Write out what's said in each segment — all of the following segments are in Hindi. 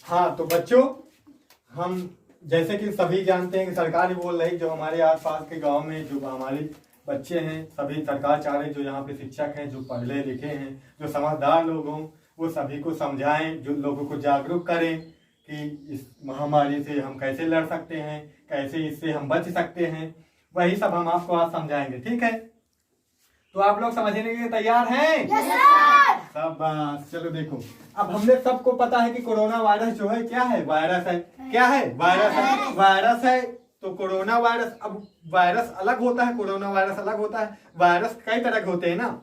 हाँ तो बच्चों, हम जैसे कि सभी जानते हैं कि सरकार ही बोल रही, जो हमारे आसपास के गांव में जो हमारे बच्चे हैं, सभी सरकार चाह रही, जो यहाँ पे शिक्षक हैं, जो पढ़े लिखे हैं, जो समझदार लोग हों, वो सभी को समझाएं, जो लोगों को जागरूक करें कि इस महामारी से हम कैसे लड़ सकते हैं, कैसे इससे हम बच सकते हैं। वही सब हम आपको आज समझाएंगे, ठीक है? तो आप लोग समझने के लिए तैयार हैं? Yes sir. शाबाश। चलो देखो, अब हमने सबको पता है कि कोरोना वायरस जो है क्या है? वायरस है। क्या है? वायरस है। वायरस है तो कोरोना वायरस, अब वायरस अलग होता है, कोरोना वायरस अलग होता है। वायरस कई तरह के होते हैं ना,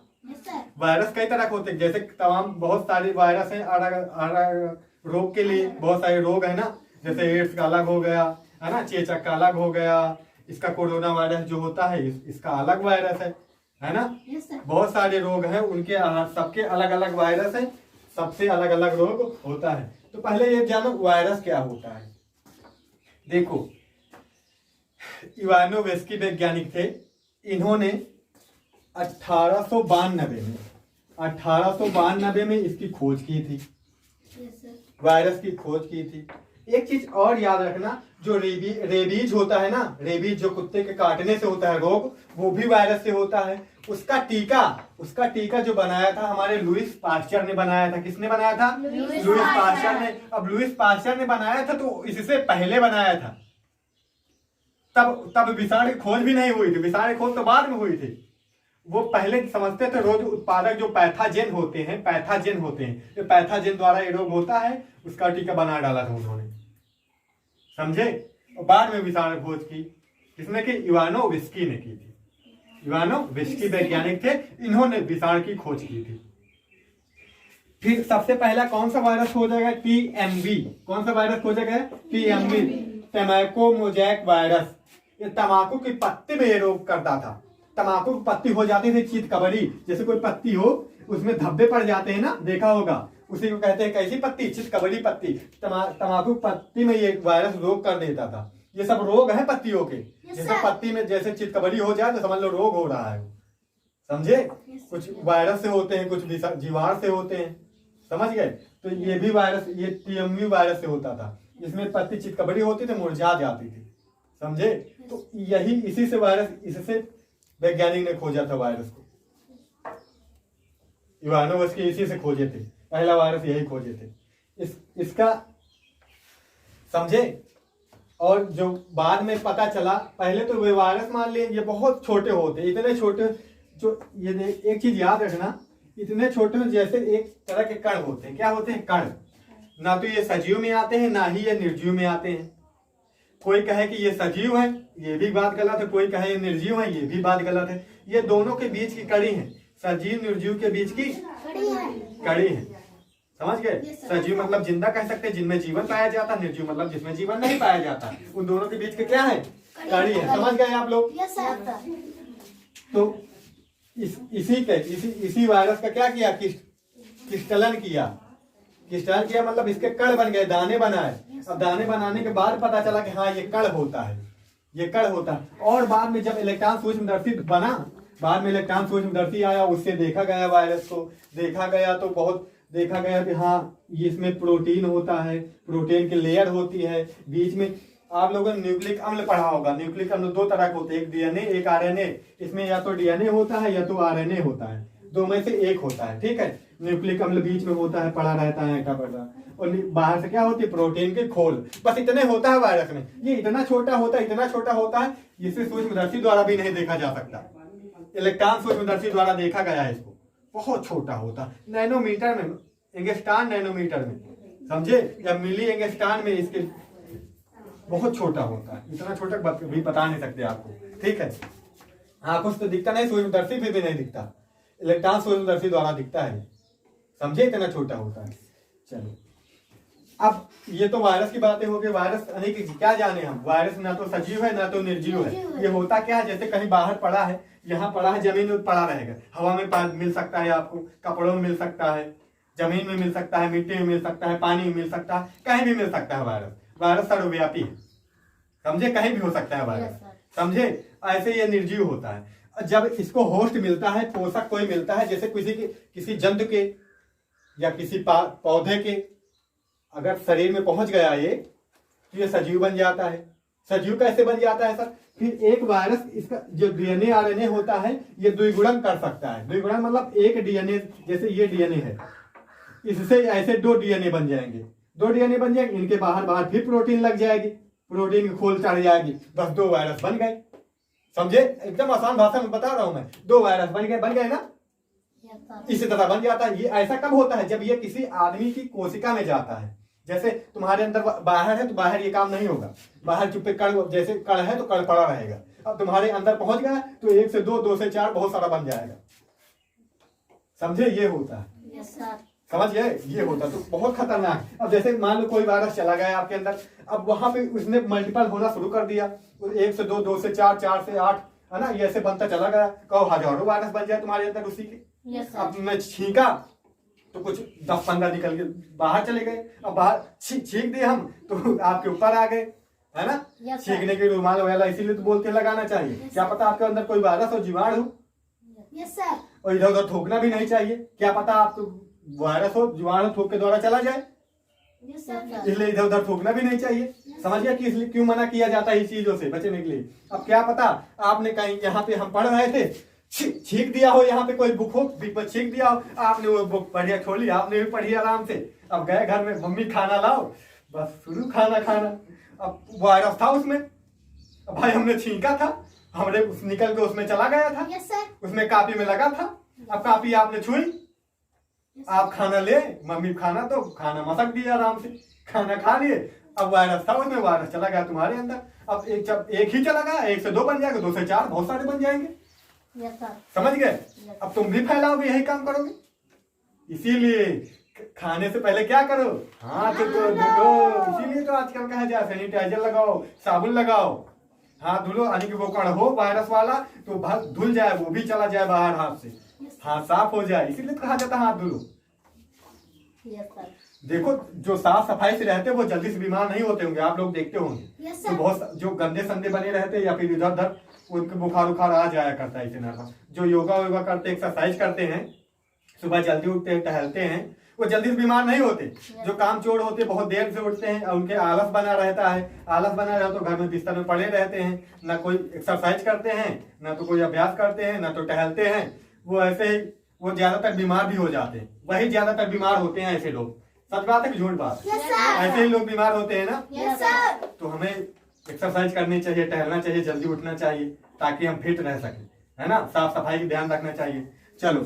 वायरस कई तरह के होते हैं, जैसे तमाम बहुत सारे वायरस हैं अलग रोग के लिए, बहुत सारे रोग है ना, जैसे एड्स का अलग हो गया है ना, चेचक का अलग हो गया, इसका कोरोना वायरस जो होता है इसका अलग वायरस है ना। बहुत सारे रोग हैं, उनके सबके अलग अलग वायरस हैं, सबसे अलग अलग रोग होता है। तो पहले ये जानो वायरस क्या होता है। देखो, इवानोवेस्की वैज्ञानिक थे, इन्होंने 1892 में इसकी खोज की थी, वायरस की खोज की थी। एक चीज और याद रखना, जो रेबीज होता है ना, रेबीज जो कुत्ते के काटने से होता है रोग, वो भी वायरस से होता है। उसका टीका जो बनाया था हमारे लुईस पास्चर ने बनाया था। किसने बनाया था? लुईस पास्चर ने। अब लुईस पास्चर ने बनाया था तो इससे पहले बनाया था, तब विषाणु की खोज भी नहीं हुई थी, विषाणु की खोज तो बाद में हुई थी। वो पहले समझते थे रोग उत्पादक जो पैथाजेन होते हैं ये पैथाजेन द्वारा ये रोग होता है, उसका टीका बना डाला था उन्होंने, समझे। और बाद में विषाणु खोज की किसने की? इवानोवेस्की ने की थी। इवानोवेस्की वैज्ञानिक थे, इन्होंने विषाणु की खोज की थी। फिर सबसे पहला कौन सा वायरस हो जाएगा? टीएमवी। कौन सा वायरस हो जाएगा? TMV, tobacco mosaic virus. ये तंबाकू की पत्ती में ये रोग करता था। तंबाकू की पत्ती हो जाती थी चितकबरी, जैसे कोई पत्ती हो उसमें धब्बे पड़ जाते हैं ना, देखा होगा, उसी को कहते हैं कैसी पत्ती? चितकबरी पत्ती। तंबाकू पत्ती में ये वायरस रोग कर देता था। ये सब रोग है पत्तियों के, जैसे पत्ती में जैसे चितकबरी हो जाए तो समझ लो रोग हो रहा है, समझे। कुछ वायरस से होते हैं, कुछ जीवाणु से होते हैं, समझ गए। तो ये भी वायरस, ये टीएमवी वायरस से होता था। इसमें पत्ती चितकबरी होती थी, मुरझा जाती थी, समझे। तो यही इसी से वायरस, इससे वैज्ञानिक ने खोजा था वायरस को। इवानोवेस्की इसी से खोजे थे, पहला वायरस यही खोजे थे। इसका समझे। और जो बाद में पता चला, पहले तो वे वायरस मान लिए ये बहुत छोटे होते, इतने छोटे, जो ये एक चीज याद रखना, इतने छोटे में जैसे एक तरह के कण होते हैं। क्या होते हैं? कण। ना तो ये सजीव में आते हैं, ना ही ये निर्जीव में आते हैं। कोई कहे कि ये सजीव है, ये भी बात गलत है। कोई कहे ये निर्जीव है, ये भी बात गलत है। ये दोनों के बीच की कड़ी है, सजीव निर्जीव के बीच की कड़ी है, समझ गए। सजीव मतलब जिंदा कह सकते हैं, जिनमें जीवन पाया जाता, निर्जीव मतलब जिसमें जीवन नहीं पाया जाता। उन दोनों के बीच के क्या है? कड़ी है, समझ गए आप लोग। तो इसी वायरस का क्या किया? क्रिस्टलन किया मतलब इसके कण बन गए, दाने बनाए। अब दाने बनाने के बाद पता चला कि हाँ ये कण होता है, और बाद में जब इलेक्ट्रॉन सूक्ष्मदर्शी बना, बाद में इलेक्ट्रॉन सूक्ष्मदर्शी आया, उससे देखा गया वायरस को, देखा गया तो बहुत देखा गया कि हाँ ये इसमें प्रोटीन होता है, प्रोटीन की लेयर होती है बीच में। आप लोगों ने न्यूक्लिक अम्ल पढ़ा होगा। न्यूक्लिक अम्ल दो तरह के होते हैं, एक डीएनए एक आरएनए। इसमें या तो डीएनए होता है या तो आरएनए होता है, दो में से एक होता है, ठीक है। न्यूक्लिक अम्ल बीच में होता है, पड़ा रहता है ऐटा पड़ा, और बाहर से क्या होती है? प्रोटीन के खोल। बस इतने होता है वायरस में। ये इतना छोटा होता है जिसे सूक्ष्मदर्शी द्वारा भी नहीं देखा जा सकता। इलेक्ट्रॉन सूक्ष्मदर्शी द्वारा देखा गया है इसको, बहुत छोटा होता है, नैनोमीटर में, एंगस्ट्रॉन नैनोमीटर में, समझे, या मिली एंगस्ट्रॉन में इसके बहुत छोटा होता है। इतना छोटा भी बता नहीं सकते आपको, ठीक है। आंखों से तो दिखता नहीं, सूक्ष्मदर्शी भी नहीं दिखता, इलेक्ट्रॉन सूक्ष्मदर्शी द्वारा दिखता है, समझे, इतना छोटा होता है। चलो, अब ये तो वायरस की बातें हो गई। वायरस अनेक क्या जाने हम, वायरस ना तो सजीव है ना तो निर्जीव है। ये होता क्या है? जैसे कहीं बाहर पड़ा है, यहाँ पड़ा है, जमीन में पड़ा रहेगा, हवा में मिल सकता है आपको, कपड़ों में मिल सकता है, जमीन में मिल सकता है, मिट्टी में मिल सकता है, पानी में मिल सकता है, कहीं भी मिल सकता है वायरस सर्वव्यापी है, समझे, कहीं भी हो सकता है वायरस, समझे। ऐसे ये निर्जीव होता है। जब इसको होस्ट मिलता है, पोषक कोई मिलता है, जैसे किसी जंतु के या किसी पौधे के अगर शरीर में पहुंच गया ये, तो ये सजीव बन जाता है। सजीव कैसे बन जाता है सर? फिर एक वायरस, इसका जो डीएनए आरएनए होता है ये द्विगुणन कर सकता है। द्विगुणन मतलब एक डीएनए, जैसे ये डीएनए है, इससे ऐसे 2 डीएनए बन जाएंगे। 2 डीएनए बन जाएंगे, इनके बाहर फिर प्रोटीन लग जाएगी, प्रोटीन की खोल चढ़ जाएगी, बस 2 वायरस बन गए। समझे? एकदम आसान भाषा में बता रहा हूं मैं। 2 वायरस बन गए ना, इसी तरह बन जाता है। ये ऐसा कब होता है? जब ये किसी आदमी की कोशिका में जाता है। जैसे तुम्हारे अंदर बाहर है तो बाहर ये काम नहीं होगा, बाहर चुप्पे कण, जैसे कण है तो कण पड़ा रहेगा। अब तुम्हारे अंदर पहुंच गया तो 1 से 2, 2 से 4 बहुत सारा बन जाएगा। समझे? ये होता है। समझ गए? ये होता है। तो बहुत खतरनाक। अब जैसे मान लो कोई वायरस चला गया आपके अंदर, अब वहां पे उसने मल्टीपल होना शुरू कर दिया, 1 से 2, 2 से 4, 4 से 8, है ना, ये ऐसे बनता चला गया। कहो हजारों वायरस बन जाए तुम्हारे अंदर उसी के। अब मैं छींका तो कुछ 10-15 निकल के बाहर चले गए। अब बाहर छींक दिए हम तो आपके ऊपर आ गए, है ना। छींकने के रुमाल वगैरह इसीलिए तो बोलते लगाना चाहिए। क्या पता आपके अंदर कोई वायरस हो, जीवाणु हो। और इधर उधर थूकना भी नहीं चाहिए, क्या पता आपको वायरस हो, जीवाणु थूक के द्वारा चला जाए, इसलिए इधर उधर थूकना भी नहीं चाहिए। समझ गया कि इसलिए क्यों मना किया जाता है इस चीजों से बचने के लिए। अब क्या पता आपने कहीं, यहाँ पे हम पढ़ रहे थे, छींक दिया हो, यहाँ पे कोई बुक हो, छींक दिया हो, आपने वो बुक बढ़िया खोली, आपने भी पढ़ी आराम से। अब गए घर में, मम्मी खाना लाओ, बस शुरू खाना। अब वायरस था उसमें, अब भाई हमने छींका था, हमने निकल के उसमें चला गया था, उसमें कापी में लगा था। अब कापी आपने छुई, आप खाना ले, मम्मी खाना, तो खाना मसक दिया आराम से, खाना खा लिए। अब वायरस था उसमें, वायरस चला गया तुम्हारे अंदर। अब जब एक ही चला गया, 1 से 2 बन जाएगा, 2 से 4 बहुत सारे बन जाएंगे। समझ गए? अब तुम भी फैलाओगे, यही काम करोगे। इसीलिए खाने से पहले क्या करो? हाथ तो धो। इसीलिए तो आजकल कहा जाए सैनिटाइजर लगाओ, साबुन लगाओ, हाथ धुलो। यानी कि वो कण हो वायरस वाला तो धुल जाए, वो भी चला जाए बाहर, हाथ से हाथ साफ हो जाए। इसीलिए तो कहा जाता है हाथ धुलो। देखो, जो साफ सफाई से रहते हैं वो जल्दी से बीमार नहीं होते होंगे, आप लोग देखते होंगे। तो बहुत जो गंदे संदे बने रहते हैं या फिर इधर उधर, उनके बुखार उखार आ जाया करता है इसे ना। जो योगा वोगा करते, एक्सरसाइज करते हैं, सुबह जल्दी उठते हैं, टहलते हैं, वो जल्दी से बीमार नहीं होते। जो काम चोर होते बहुत देर से उठते हैं, उनके आलस बना रहता है। आलस बना रहता तो घर में बिस्तर में पड़े रहते हैं, ना कोई एक्सरसाइज करते हैं, ना तो कोई अभ्यास करते हैं, ना तो टहलते हैं। वो ऐसे ही वो ज्यादातर बीमार भी हो जाते हैं। वही ज्यादातर बीमार होते हैं ऐसे लोग। सच बात है कि झूठ बात? ऐसे ही लोग बीमार होते हैं ना। तो हमें एक्सरसाइज करनी चाहिए, टहलना चाहिए, जल्दी उठना चाहिए, ताकि हम फिट रह सके, है ना। साफ सफाई का ध्यान रखना चाहिए। चलो,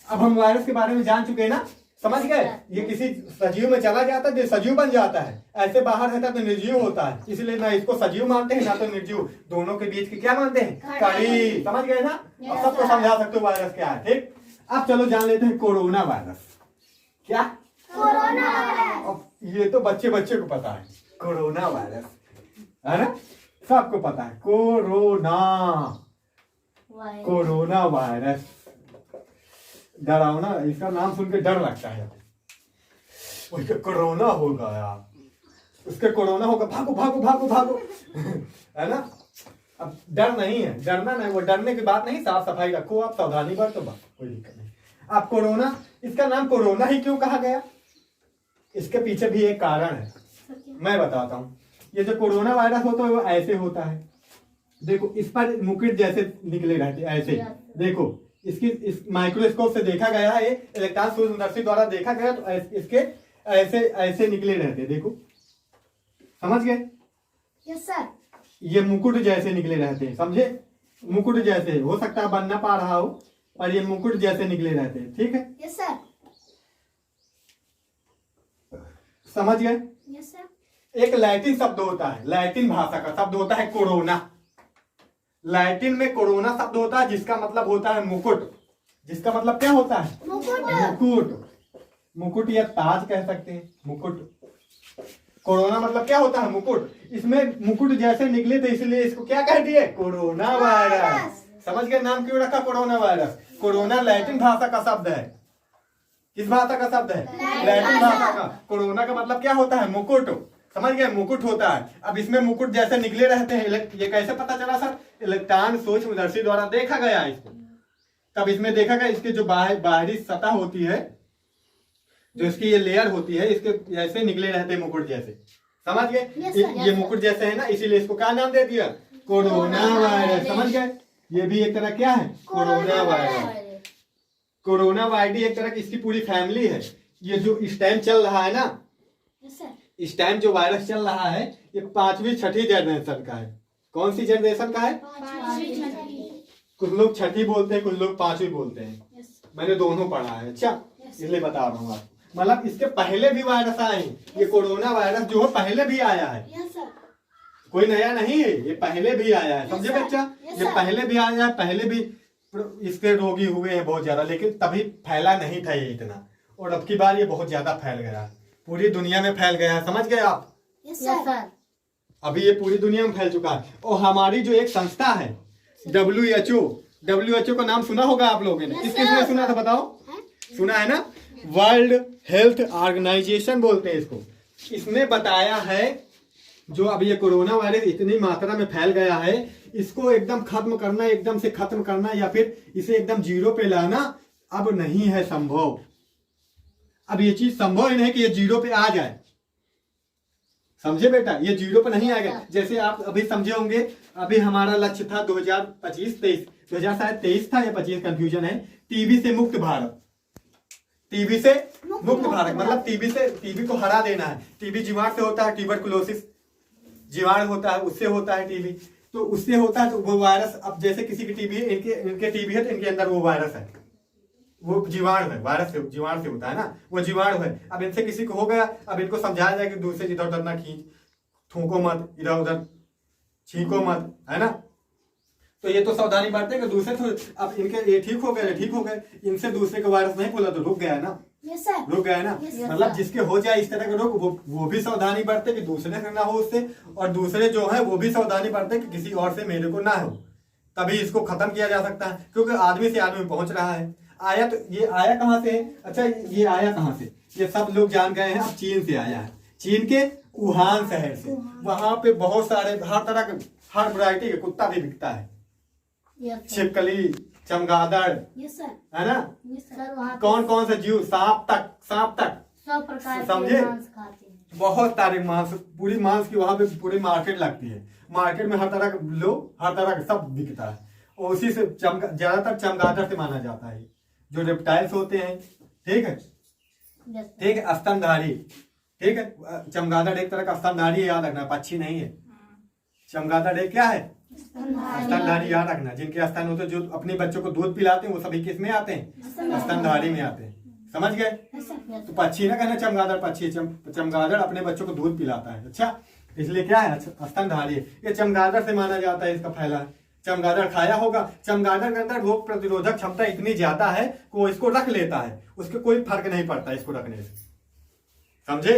अब हम वायरस के बारे में जान चुके हैं ना, समझ गए। ये किसी सजीव में चला जाता है तो सजीव बन जाता है, ऐसे बाहर रहता तो निर्जीव होता है। इसलिए ना इसको सजीव मानते हैं, ना तो निर्जीव। दोनों के बीच की क्या मानते हैं? कड़ी। समझ गए ना। अब सबको समझा सकते हो वायरस क्या है, ठीक। अब चलो जान लेते हैं कोरोना वायरस। क्या? Corona virus. अब ये तो बच्चे को पता है, कोरोना वायरस, है ना, सबको पता है। कोरोना वायरस डरावना, इसका नाम सुन के डर लगता है। उसके कोरोना होगा यार, उसके कोरोना होगा, भागो भागो भागो भागो है ना। अब डर नहीं है, डरना नहीं, वो डरने की बात नहीं। साफ सफाई रखो, आप सावधानी बरतो, बस कोई दिक्कत नहीं। आप कोरोना, इसका नाम कोरोना ही क्यों कहा गया? इसके पीछे भी एक कारण है, मैं बताता हूँ। ये जो कोरोना वायरस होता है वो ऐसे होता है, देखो इस पर मुकुट जैसे निकले रहते ऐसे। देखो इसकी इस माइक्रोस्कोप से देखा गया है, ये इलेक्ट्रॉन सूक्ष्मदर्शी द्वारा देखा गया तो इसके ऐसे ऐसे निकले रहते, देखो समझ गए? Yes sir. ये मुकुट जैसे निकले रहते हैं, समझे? मुकुट जैसे, हो सकता है बन ना पा रहा हो, पर ये मुकुट जैसे निकले रहते हैं, ठीक है? Yes sir. समझ गए? Yes sir. एक लैटिन शब्द होता है, लैटिन भाषा का शब्द होता है कोरोना। लैटिन में कोरोना शब्द होता है जिसका मतलब होता है मुकुट। जिसका मतलब क्या होता है? मुकुट। मुकुट या ताज कह सकते हैं, मुकुट। कोरोना मतलब क्या होता है? मुकुट। इसमें मुकुट जैसे निकले थे इसलिए इसको क्या कह दिए? Corona virus. समझ गए नाम क्यों रखा कोरोना वायरस? कोरोना लैटिन भाषा का शब्द है। किस भाषा का शब्द है? लैटिन भाषा का। कोरोना का मतलब क्या होता है? मुकुट। समझ गए? मुकुट होता है। अब इसमें मुकुट जैसे निकले रहते हैं। ये कैसे पता चला सर? इलेक्ट्रॉन सूक्ष्मदर्शी द्वारा देखा गया इसको। तब इसमें देखा गया इसके जो बाहरी सतह होती है जो इसकी ये लेयर होती है, इसके ऐसे निकले रहते हैं मुकुट जैसे, समझ गए? ये मुकुट जैसे है ना, इसीलिए इसको क्या नाम दे दिया? Corona virus. समझ गए? ये भी एक तरह क्या है? Corona virus. कोरोना वायरस एक तरह की इसकी पूरी फैमिली है। ये जो इस टाइम चल रहा है ना, इस टाइम जो वायरस चल रहा है, ये 5वीं 6ठी जनरेशन का है। कौन सी जनरेशन का है? कुछ लोग 6ठी बोलते हैं, कुछ लोग 5वीं बोलते हैं। मैंने दोनों पढ़ा है। अच्छा, इसलिए बता रहा हूँ आपको। मतलब इसके पहले भी वायरस आए हैं। ये कोरोना वायरस जो है पहले भी आया है, कोई नया नहीं है, ये पहले भी आया है। समझे बच्चा? ये पहले भी आया है, पहले भी इसके रोगी हुए हैं बहुत ज्यादा, लेकिन तभी फैला नहीं था ये इतना। और अब की बार ये बहुत ज्यादा फैल गया, पूरी दुनिया में फैल गया है। समझ गए आप? अभी ये पूरी दुनिया में फैल चुका है। और हमारी जो एक संस्था है WHO का नाम सुना होगा आप लोगों ने। किस किसने सुना था बताओ? सुना है ना? वर्ल्ड हेल्थ ऑर्गेनाइजेशन बोलते हैं इसको। इसने बताया है जो अब ये कोरोना वायरस इतनी मात्रा में फैल गया है, इसको एकदम खत्म करना, एकदम से खत्म करना या फिर इसे एकदम जीरो पे लाना अब नहीं है संभव। अब ये चीज संभव ही नहीं कि ये जीरो पे आ जाए। समझे बेटा? ये जीरो पे नहीं आएगा। जैसे आप अभी समझे होंगे, अभी हमारा लक्ष्य था 2023 था या 25, कंफ्यूजन है, टीबी से मुक्त भारत। टीबी से मुक्त भारत मतलब टीबी को हरा देना है। टीबी जीवाणु से होता है, ट्यूबरकुलोसिस जीवाणु होता है, उससे होता है टीबी। तो उससे होता है तो वो वायरस, अब जैसे किसी की टीबी है, इनके टीबी है तो इनके अंदर वो वायरस है, वो जीवाणु है, वायरस से जीवाणु से होता है ना, वो जीवाणु है। अब इनसे किसी को हो गया, अब इनको समझाया जाए कि दूसरे इधर उधर ना खींच, थूको मत, इधर उधर छींको मत, है ना। तो ये तो सावधानी बरते कि दूसरे तो अब इनके ये ठीक हो गए, इनसे दूसरे को वायरस नहीं बोला तो रुक गया ना, रुक गया ना। मतलब जिसके हो जाए इस तरह के रोग, वो भी सावधानी बरते कि दूसरे से ना हो उससे, और दूसरे जो है वो भी सावधानी बरते कि किसी और से मेरे को ना हो, तभी इसको खत्म किया जा सकता है। क्योंकि आदमी से आदमी पहुंच रहा है। आया तो ये आया कहाँ से है? अच्छा, ये आया कहाँ से? ये सब लोग जान गए हैं, अब चीन से आया है, चीन के वुहान शहर से। वहां पे बहुत सारे हर तरह के, हर वैरायटी के कुत्ता भी बिकता है, छिपकली, चमगादड़, है ना, कौन से जीव, सांप तक सब प्रकार समझे, बहुत सारे मांस, पूरी मांस की वहां पे पूरी मार्केट लगती है। मार्केट में हर तरह के लोग, हर तरह का सब बिकता है। और उसी से ज्यादातर चमगादड़ से माना जाता है, जो रेप्टाइल्स होते हैं। ठीक है, ठीक है, स्तनधारी। ठीक है, चमगादड़ एक तरह का स्तनधारी है, याद रखना, पक्षी नहीं है। चमगादड़ एक क्या है? स्तनधारी, याद रखना। जिनके स्तन होते, जो अपने बच्चों को दूध पिलाते हैं, वो सभी किस में आते हैं? स्तनधारी में आते हैं। समझ गए? तो पक्षी ना कहना चमगादड़, पक्षी चमगादड़ अपने बच्चों को दूध पिलाता है। अच्छा, इसलिए क्या है? स्तनधारी। ये चमगादड़ से माना जाता है, इसका फैला। चमगादड़ खाया होगा। चमगादड़ के अंदर रोग प्रतिरोधक क्षमता इतनी ज्यादा है कि वो इसको रख लेता है, उसके कोई फर्क नहीं पड़ता इसको रखने से। समझे?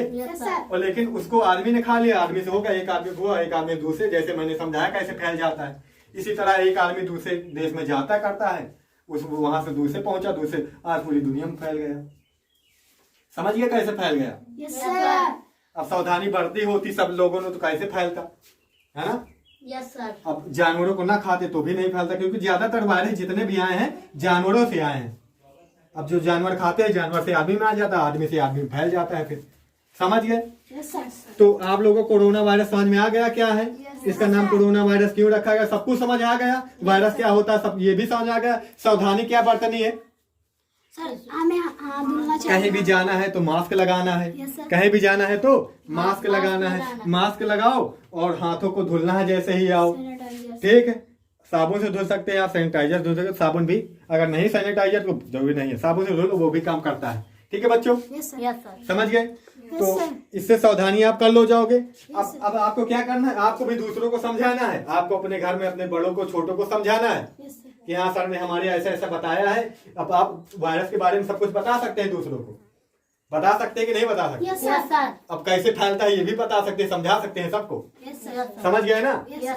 और लेकिन उसको आदमी ने खा लिया, आदमी से हो गया, एक आदमी को हुआ, एक आदमी दूसरे, जैसे मैंने समझाया कैसे फैल जाता है। इसी तरह एक आदमी दूसरे देश में जाता करता है, उस वहां से दूसरे पहुंचा, दूसरे आज पूरी दुनिया में फैल गया। समझ गया कैसे फैल गया? अब सावधानी बरती होती सब लोगों ने तो कैसे फैलता, है ना। अब जानवरों को ना खाते तो भी नहीं फैलता, क्योंकि ज्यादातर वायरस जितने भी आए हैं जानवरों से आए हैं। अब जो जानवर खाते हैं, जानवर से आदमी में आ जाता है, आदमी से आदमी में फैल जाता है। फिर समझ गए? तो आप लोगों को कोरोना वायरस समझ में आ गया क्या है? इसका नाम कोरोना वायरस क्यों रखा गया? सब कुछ समझ आ गया, वायरस क्या होता है सब ये भी समझ आ गया। सावधानी क्या बरतनी है? कहीं भी जाना है तो मास्क लगाना है, कहीं भी जाना है तो मास्क लगाना है, मास्क लगाओ और हाथों को धुलना है जैसे ही आओ। ठीक है, साबुन से धुल सकते हैं आप, सैनिटाइजर धुल सकते हैं, साबुन भी अगर नहीं, सैनिटाइजर तो जरूरी नहीं है, साबुन से धुलो वो भी काम करता है। ठीक है बच्चों, समझ गए? तो इससे सावधानी आप कर लो जाओगे। अब आपको क्या करना है? आपको भी दूसरों को समझाना है, आपको अपने घर में अपने बड़ों को, छोटों को समझाना है कि हाँ सर ने हमारे ऐसा ऐसा बताया है। अब आप वायरस के बारे में सब कुछ बता सकते हैं, दूसरों को बता सकते हैं कि नहीं बता सकते? अब कैसे फैलता है ये भी बता सकते हैं, समझा सकते हैं सबको। समझ गए ना?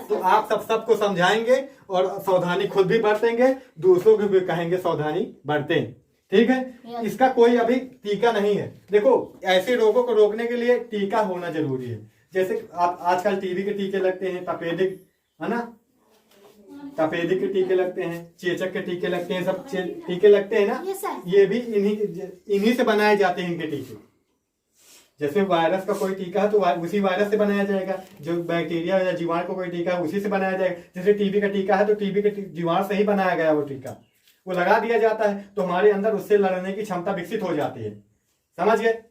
तो आप सबको समझाएंगे और सावधानी खुद भी बरतेंगे, दूसरों को भी कहेंगे सावधानी बरतें। ठीक है, इसका कोई अभी टीका नहीं है। देखो, ऐसे रोगों को रोकने के लिए टीका होना जरूरी है। जैसे आप आजकल टीबी के टीके लगते हैं, तपेदिक, है ना, तपेदिक के टीके लगते हैं, चेचक के टीके लगते हैं, सब टीके लगते हैं ना, ये भी इन्हीं से बनाए जाते हैं इनके टीके। जैसे वायरस का कोई टीका है तो उसी वायरस से बनाया जाएगा, जो बैक्टीरिया या जीवाणु का कोई टीका है उसी से बनाया जाएगा। जैसे टीबी का टीका है तो टीबी के जीवाणु से ही बनाया गया वो टीका, वो लगा दिया जाता है तो हमारे अंदर उससे लड़ने की क्षमता विकसित हो जाती है। समझ गए?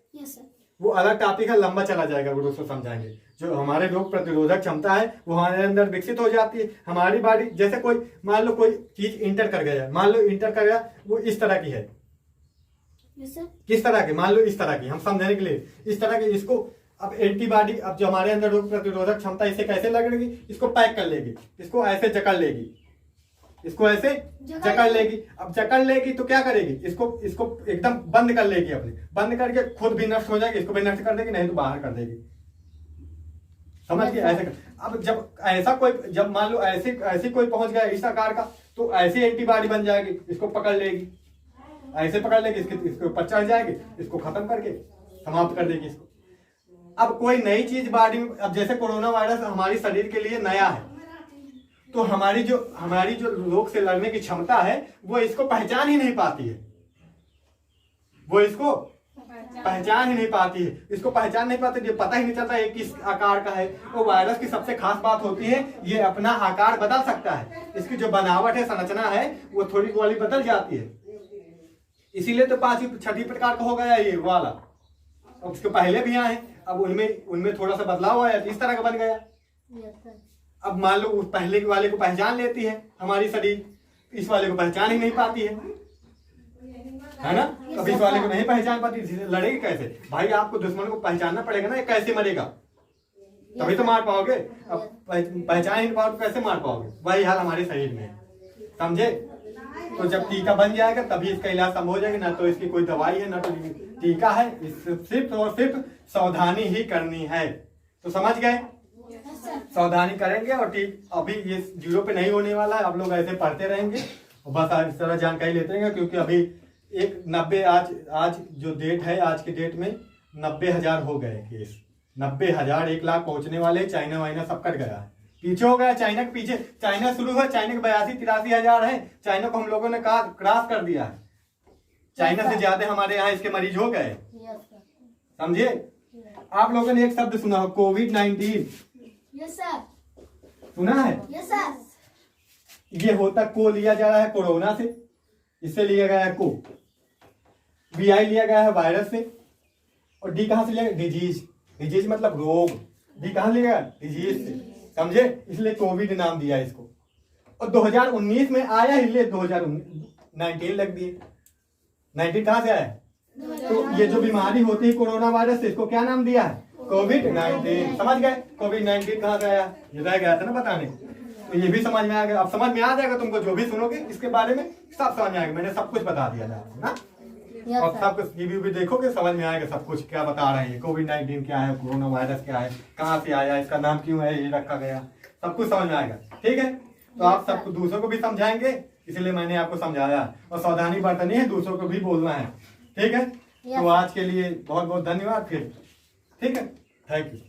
वो अलग टॉपिक है, लंबा चला जाएगा, वो दोस्तों समझाएंगे। जो हमारे रोग प्रतिरोधक क्षमता है वो हमारे अंदर विकसित हो जाती है। हमारी बॉडी जैसे कोई मान लो कोई चीज इंटर कर गया, मान लो इंटर कर गया, वो इस तरह की है, किस तरह की, मान लो इस तरह की, हम समझने के लिए इस तरह की, इसको अब एंटीबॉडी, अब जो हमारे अंदर रोग प्रतिरोधक क्षमता इसे कैसे लगेगी, इसको पैक कर लेगी, इसको ऐसे जकड़ लेगी, इसको ऐसे जकड़ लेगी। अब जकड़ लेगी तो क्या करेगी, इसको एकदम बंद कर लेगी, अपने बंद करके खुद भी नष्ट हो जाएगी, इसको भी नष्ट कर देगी, नहीं तो बाहर कर देगी। समझ गए? ऐसे कर। अब जब ऐसा कोई, जब मान लो ऐसे कोई पहुंच गया इस आकार का, तो ऐसी एंटीबॉडी बन जाएगी, इसको पकड़ लेगी, ऐसे पकड़ लेगी, इसके ऊपर चढ़ जाएगी, इसको खत्म करके समाप्त कर देगी इसको। अब कोई नई चीज बॉडी में, अब जैसे कोरोना वायरस हमारे शरीर के लिए नया है, तो हमारी जो रोग से लड़ने की क्षमता है वो इसको पहचान ही नहीं पाती है, वो इसको पहचान ही नहीं पाती है, इसको पहचान नहीं पाती, ये पता ही नहीं चलता ये किस आकार का है। वो वायरस की सबसे खास बात होती है ये अपना आकार बदल सकता है, इसकी जो बनावट है, संरचना है, वो थोड़ी वाली बदल जाती है। इसीलिए तो 5वीं 6वीं प्रकार का हो गया ये वाला। अब उसके पहले भी आए, अब उनमें थोड़ा सा बदलाव आया तो इस तरह का बन गया। अब मान लो उस पहले के वाले को पहचान लेती है हमारी शरीर, इस वाले को पहचान ही नहीं पाती है ना। अब इस वाले को नहीं पहचान पाती, लड़ेगी कैसे भाई? आपको दुश्मन को पहचानना पड़ेगा ना, कैसे मरेगा तभी तो मार पाओगे। अब पहचान ही नहीं पाओगे कैसे मार पाओगे? वही हाल हमारे शरीर में, समझे? तो जब टीका बन जाएगा तभी इसका इलाज संभव हो जाएगा, ना तो इसकी कोई दवाई है ना तो टीका है, सिर्फ और सिर्फ सावधानी ही करनी है। तो समझ गए? सावधानी करेंगे और ठीक, अभी ये 0 पे नहीं होने वाला है, आप लोग ऐसे पढ़ते रहेंगे और बस इस तरह जानकारी लेते रहेंगे। क्योंकि अभी 90 आज जो डेट है, आज की डेट में 90,000 हो गए केस, 90,000, 1 लाख पहुंचने वाले। चाइना वाइना सब कट गया है, पीछे हो गया, चाइना के पीछे। चाइना शुरू हुआ, चाइना के 82-83 हजार है, चाइना को हम लोगों ने क्रॉस कर दिया है। चाइना से ज्यादा हमारे यहाँ इसके मरीज हो गए, समझे? आप लोगों ने एक शब्द सुना हो, कोविड-19, सुना है? ये होता को लिया जा रहा है कोरोना से, इससे लिया गया है को, VI लिया गया है वायरस से, और डी कहां से लिया गया? डिजीज मतलब रोग। डी कहां लिया गया? डिजीज से, समझे? इसलिए कोविड नाम दिया इसको। और 2019 में आया, इसलिए 2019 लग दिए। 19 कहां से आया? तो ये जो बीमारी होती है कोरोना वायरस से, इसको क्या नाम दिया है? कोविड-19। समझ गए? कोविड-19 कहां से आया, ये रह गया था ना बताने, तो ये भी समझ में आ गया। अब समझ में आ जाएगा तुमको, जो भी सुनोगे इसके बारे में सब समझ में आएगा। मैंने सब कुछ बता दिया ना, और सब कुछ टीवी भी देखोगे समझ में आएगा सब कुछ, क्या बता रहे हैं, कोविड-19 क्या है, कोरोना वायरस क्या है, कहाँ से आया, इसका नाम क्यों है, ये रखा गया, सब कुछ समझ में आएगा। ठीक है? तो आप सबको दूसरों को भी समझाएंगे, इसलिए मैंने आपको समझाया। और सावधानी बरतनी है, दूसरों को भी बोलना है। ठीक है? तो आज के लिए बहुत बहुत धन्यवाद फिर। ठीक है, थैंक यू।